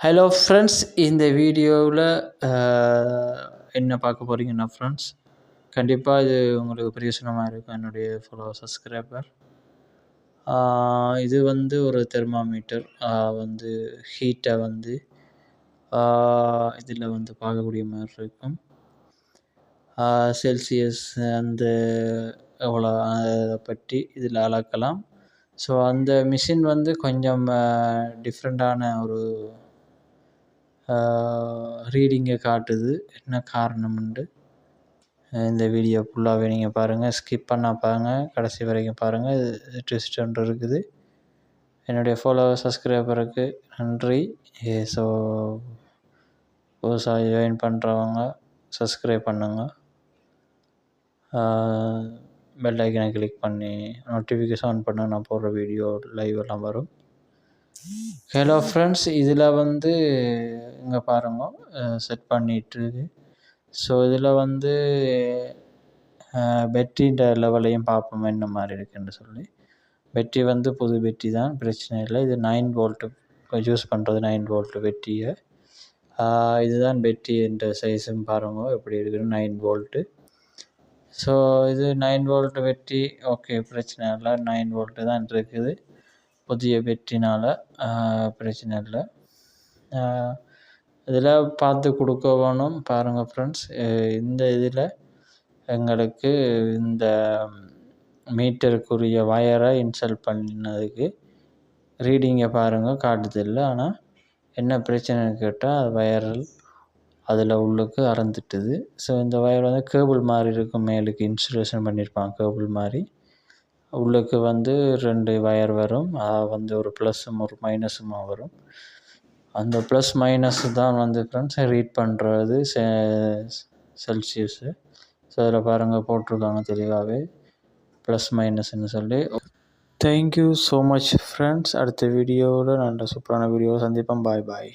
Hello friends, இந்த வீடியோவில் என்ன பார்க்க போகிறீங்கன்னா ஃப்ரெண்ட்ஸ், கண்டிப்பாக இது உங்களுக்கு பிரயோஜனமாக இருக்கும். என்னுடைய சப்ஸ்கிரைபர் இது வந்து ஒரு தெர்மாமீட்டர் வந்து ஹீட்டை வந்து இதில் வந்து பார்க்கக்கூடிய மாதிரி இருக்கும். செல்சியஸ் அந்த எவ்வளோ அதை பற்றி இதில் அளக்கலாம். ஸோ அந்த மிஷின் வந்து கொஞ்சம் டிஃப்ரெண்ட்டான ஒரு ரீடிங்கை காட்டுது. என்ன காரணம்ண்டு இந்த வீடியோ ஃபுல்லாகவே நீங்கள் பாருங்கள், ஸ்கிப் பண்ணால் பாருங்கள், கடைசி வரைக்கும் பாருங்கள். இது ட்விஸ்ட் ஒன்று இருக்குது. என்னுடைய சப்ஸ்கிரைபருக்கு நன்றி. ஸோ புதுசாக ஜாயின் பண்ணுறவங்க சப்ஸ்கிரைப் பண்ணுங்கள், பெல் ஐக்கனை கிளிக் பண்ணி நோட்டிஃபிகேஷன் ஆன் பண்ண நான் போடுற வீடியோ லைவ் எல்லாம் வரும். ஹலோ ஃப்ரெண்ட்ஸ், இதில் வந்து இங்கே பாருங்க செட் பண்ணிகிட்ருக்கு. ஸோ இதில் வந்து பேட்டரின்ற லெவலையும் பார்ப்போம் என்ன மாதிரி இருக்குன்னு சொல்லி. பேட்டரி வந்து புது பேட்டரி தான், பிரச்சனை இல்லை. இது 9 வோல்ட்டு யூஸ் பண்ணுறது, 9 வோல்ட்டு பேட்டரியை. இதுதான் பேட்டரி என்ற சைஸும் பாருங்க எப்படி இருக்குன்னு, 9 வோல்ட்டு. ஸோ இது 9 வோல்ட்டு பேட்டரி, ஓகே, பிரச்சனை இல்லை. 9 வோல்ட்டு தான் இருக்குது, புதிய பேட்டரினால் பிரச்சனை இல்லை. இதில் பார்த்து கொடுக்க வேணும் பாருங்கள் ஃப்ரெண்ட்ஸ். இந்த இதில் எங்களுக்கு இந்த மீட்டருக்குரிய வயரை இன்ஸ்டால் பண்ணினதுக்கு ரீடிங்கை பாருங்கள் காட்டுதில்லை. ஆனால் என்ன பிரச்சனைன்னு கேட்டால் அது வயரில் அதில் உள்ளுக்கு அறந்துட்டுது. ஸோ இந்த வயர் வந்து கேபிள் மாதிரி இருக்கும், மேலுக்கு இன்சுலேஷன் பண்ணியிருப்பாங்க கேபிள் மாதிரி. உள்ளுக்கு வந்து 2 வயர் வரும், வந்து ஒரு ப்ளஸ்ஸும் ஒரு மைனஸுமாக வரும். அந்த ப்ளஸ் மைனஸ் தான் வந்து ஃப்ரெண்ட்ஸ் ரீட் பண்ணுறது செல்சியஸு. ஸோ அதில் பாருங்கள் போட்டிருக்காங்க தெளிவாகவே ப்ளஸ் மைனஸ்ன்னு சொல்லி. Thank you so much friends. அடுத்த வீடியோவில் நல்ல சூப்பரான வீடியோவை சந்திப்போம். பாய் பாய்.